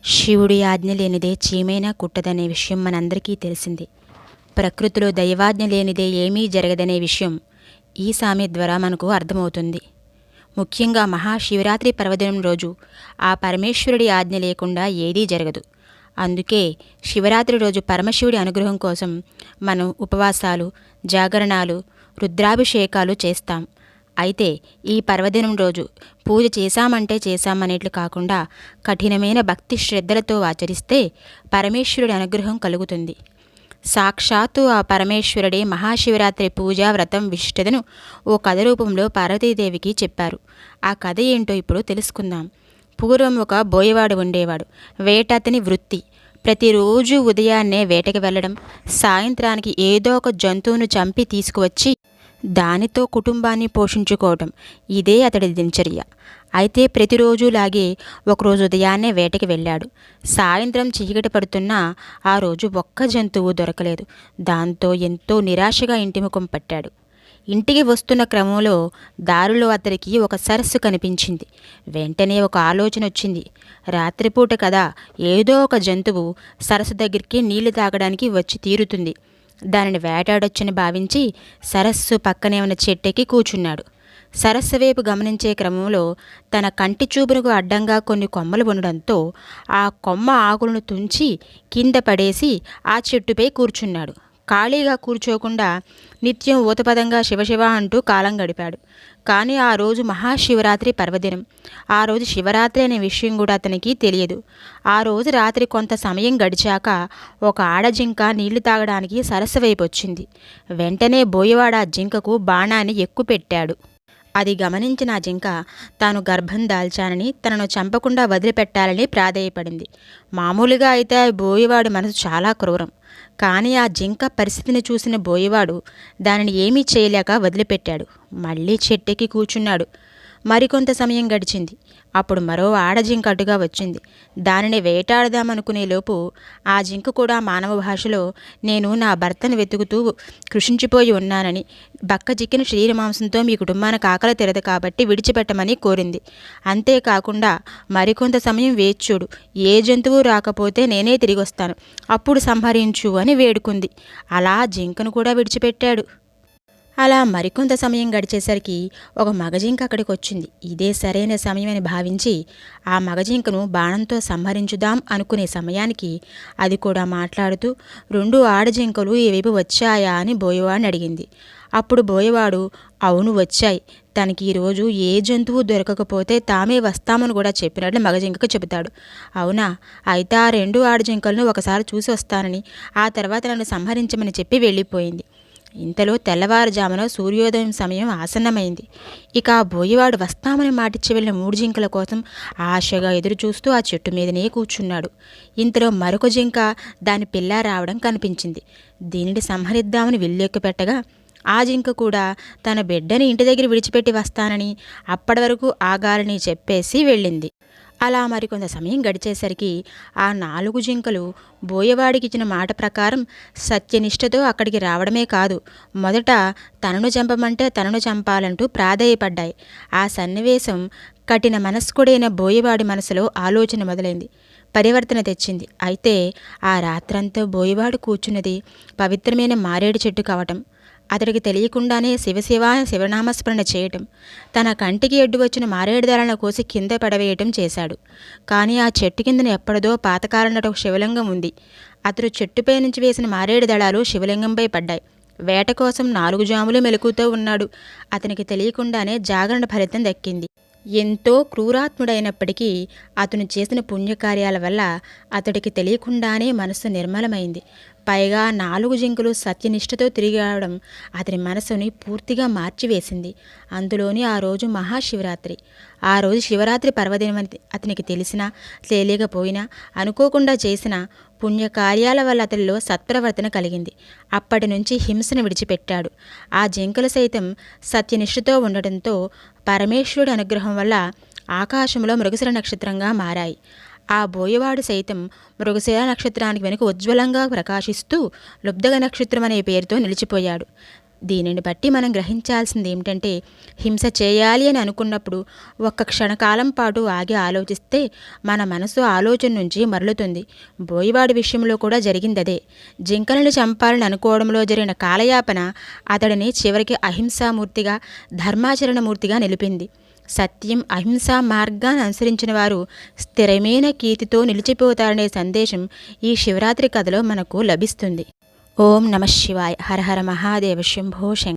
శివుడి ఆజ్ఞ లేనిదే చీమైనా కుట్టదనే విషయం మనందరికీ తెలిసిందే. ప్రకృతిలో దైవాజ్ఞ లేనిదే ఏమీ జరగదనే విషయం ఈ సామెత ద్వారా మనకు అర్థమవుతుంది. ముఖ్యంగా మహాశివరాత్రి పర్వదినం రోజు ఆ పరమేశ్వరుడి ఆజ్ఞ లేకుండా ఏదీ జరగదు. అందుకే శివరాత్రి రోజు పరమశివుడి అనుగ్రహం కోసం మనం ఉపవాసాలు, జాగరణాలు, రుద్రాభిషేకాలు చేస్తాం. అయితే ఈ పర్వదినం రోజు పూజ చేశామంటే చేశామనేట్లు కాకుండా కఠినమైన భక్తి శ్రద్ధలతో ఆచరిస్తే పరమేశ్వరుడి అనుగ్రహం కలుగుతుంది. సాక్షాత్తు ఆ పరమేశ్వరుడే మహాశివరాత్రి పూజా వ్రతం విశిష్టతను ఓ కథ రూపంలో పార్వతీదేవికి చెప్పారు. ఆ కథ ఏంటో ఇప్పుడు తెలుసుకుందాం. పూర్వం ఒక బోయవాడు ఉండేవాడు. వేట అతని వృత్తి. ప్రతిరోజు ఉదయాన్నే వేటకి వెళ్ళడం, సాయంత్రానికి ఏదో ఒక జంతువును చంపి తీసుకువచ్చి దానితో కుటుంబాన్ని పోషించుకోవటం, ఇదే అతడి దినచర్య. అయితే ప్రతిరోజులాగే ఒకరోజు ఉదయాన్నే వేటకి వెళ్ళాడు. సాయంత్రం చీకటి పడుతున్నా ఆ రోజు ఒక్క జంతువు దొరకలేదు. దాంతో ఎంతో నిరాశగా ఇంటి ముఖం పట్టాడు. ఇంటికి వస్తున్న క్రమంలో దారిలో అతడికి ఒక సరస్సు కనిపించింది. వెంటనే ఒక ఆలోచన వచ్చింది. రాత్రిపూట కదా, ఏదో ఒక జంతువు సరస్సు దగ్గరికి నీళ్లు తాగడానికి వచ్చి తీరుతుంది. దానిని వేటాడొచ్చని భావించి సరస్సు పక్కనే ఉన్న చెట్టెక్కి కూర్చున్నాడు. సరస్సు వైపు గమనించే క్రమంలో తన కంటి చూపునకు అడ్డంగా కొన్ని కొమ్మలు ఉండడంతో ఆ కొమ్మ ఆకులను తుంచి కింద పడేసి ఆ చెట్టుపై కూర్చున్నాడు. ఖాళీగా కూర్చోకుండా నిత్యం ఊతపదంగా శివశివ అంటూ కాలం గడిపాడు. కానీ ఆ రోజు మహాశివరాత్రి పర్వదినం. ఆ రోజు శివరాత్రి అనే విషయం కూడా అతనికి తెలియదు. ఆ రోజు రాత్రి కొంత సమయం గడిచాక ఒక ఆడజింక నీళ్లు తాగడానికి సరస్సు వైపు వచ్చింది. వెంటనే బోయవాడ ఆ జింకకు బాణాన్ని ఎక్కుపెట్టాడు. అది గమనించిన ఆ జింక తాను గర్భం దాల్చానని, తనను చంపకుండా వదిలిపెట్టాలని ప్రాధేయపడింది. మామూలుగా అయితే ఆ బోయవాడి మనసు చాలా క్రూరం. కానీ ఆ జింక పరిస్థితిని చూసిన బోయవాడు దానిని ఏమీ చేయలేక వదిలిపెట్టాడు. మళ్ళీ చెట్టెక్కి కూర్చున్నాడు. మరికొంత సమయం గడిచింది. అప్పుడు మరో ఆడజింక అడ్డుగా వచ్చింది. దానిని వేటాడదామనుకునే లోపు ఆ జింక కూడా మానవ భాషలో నేను నా భర్తను వెతుకుతూ కృషించిపోయి ఉన్నానని, బక్క చిక్కిన శరీరమాంసంతో మీ కుటుంబానికి ఆకలి తీరదు కాబట్టి విడిచిపెట్టమని కోరింది. అంతేకాకుండా మరికొంత సమయం వేచి చూడు, ఏ జంతువు రాకపోతే నేనే తిరిగి వస్తాను, అప్పుడు సంహరించు అని వేడుకుంది. అలా జింకను కూడా విడిచిపెట్టాడు. అలా మరికొంత సమయం గడిచేసరికి ఒక మగజింక అక్కడికి వచ్చింది. ఇదే సరైన సమయం అని భావించి ఆ మగజింకను బాణంతో సంహరించుదాం అనుకునే సమయానికి అది కూడా మాట్లాడుతూ రెండు ఆడజింకలు ఈ వైపు వచ్చాయా అని బోయవాడిని అడిగింది. అప్పుడు బోయవాడు అవును వచ్చాయి, తనకి ఈరోజు ఏ జంతువు దొరకకపోతే తామే వస్తామని కూడా చెప్పినట్లు మగజింకకు చెబుతాడు. అవునా, అయితే ఆ రెండు ఆడజింకలను ఒకసారి చూసి వస్తానని, ఆ తర్వాత నన్ను సంహరించమని చెప్పి వెళ్ళిపోయింది. ఇంతలో తెల్లవారుజామున సూర్యోదయం సమయం ఆసన్నమైంది. ఇక ఆ బోయవాడు వస్తామని మాటిచ్చి వెళ్ళిన మూడు జింకల కోసం ఆశగా ఎదురుచూస్తూ ఆ చెట్టు మీదనే కూర్చున్నాడు. ఇంతలో మరొక జింక దాని పిల్ల రావడం కనిపించింది. దీనిని సంహరిద్దామని విల్లెక్కు పెట్టగా ఆ జింక కూడా తన బిడ్డని ఇంటి దగ్గర విడిచిపెట్టి వస్తానని, అప్పటి వరకు ఆగాలని చెప్పేసి వెళ్ళింది. అలా మరికొంత సమయం గడిచేసరికి ఆ నాలుగు జింకలు బోయవాడికి ఇచ్చిన మాట ప్రకారం సత్యనిష్టతో అక్కడికి రావడమే కాదు, మొదట తనను చంపమంటే తనను చంపాలంటూ ప్రాధేయపడ్డాయి. ఆ సన్నివేశం కఠిన మనస్కుడైన బోయవాడి మనసులో ఆలోచన మొదలైంది, పరివర్తన తెచ్చింది. అయితే ఆ రాత్రంతా బోయవాడు కూర్చున్నది పవిత్రమైన మారేడు చెట్టు కావటం, అతడికి తెలియకుండానే శివశివ శివనామస్మరణ చేయటం, తన కంటికి ఎడ్డు వచ్చిన మారేడుదళాలను కోసి కింద పడవేయటం చేశాడు. కానీ ఆ చెట్టు కిందన ఎప్పటిదో పాతకాలంలో ఒక శివలింగం ఉంది. అతడు చెట్టుపై నుంచి వేసిన మారేడు దళాలు శివలింగంపై పడ్డాయి. వేట కోసం 4 జాములు మెలకుతూ ఉన్నాడు. అతనికి తెలియకుండానే జాగరణ ఫలితం దక్కింది. ఎంతో క్రూరాత్ముడైనప్పటికీ అతను చేసిన పుణ్యకార్యాల వల్ల అతడికి తెలియకుండానే మనసు నిర్మలమైంది. పైగా 4 జింకలు సత్యనిష్టతో తిరిగి రావడం అతని మనసుని పూర్తిగా మార్చివేసింది. అందులోని ఆ రోజు మహాశివరాత్రి. ఆ రోజు శివరాత్రి పర్వదినం అతనికి తెలిసినా తెలియకపోయినా అనుకోకుండా చేసిన పుణ్యకార్యాల వల్ల అతనిలో సత్ప్రవర్తన కలిగింది. అప్పటి నుంచి హింసను విడిచిపెట్టాడు. ఆ జింకలు సైతం సత్యనిష్టతో ఉండటంతో పరమేశ్వరుడి అనుగ్రహం వల్ల ఆకాశంలో మృగశిర నక్షత్రంగా మారాయి. ఆ బోయవాడు సైతం మృగశిర నక్షత్రానికి వెనుక ఉజ్వలంగా ప్రకాశిస్తూ లుబ్ధగ నక్షత్రం అనే పేరుతో నిలిచిపోయాడు. దీనిని బట్టి మనం గ్రహించాల్సింది ఏమిటంటే, హింస చేయాలి అని అనుకున్నప్పుడు ఒక్క క్షణకాలం పాటు ఆగి ఆలోచిస్తే మన మనసు ఆలోచన నుంచి మరలుతుంది. బోయవాడి విషయంలో కూడా జరిగిందదే. జింకలను చంపాలని అనుకోవడంలో జరిగిన కాలయాపన అతడిని చివరికి అహింసామూర్తిగా, ధర్మాచరణమూర్తిగా నిలిపింది. సత్యం, అహింసా మార్గాన్ని అనుసరించిన వారు స్థిరమైన కీర్తితో నిలిచిపోతారనే సందేశం ఈ శివరాత్రి కథలో మనకు లభిస్తుంది. ఓం నమః శివాయ. హర హర మహాదేవ. శంభో శంకర.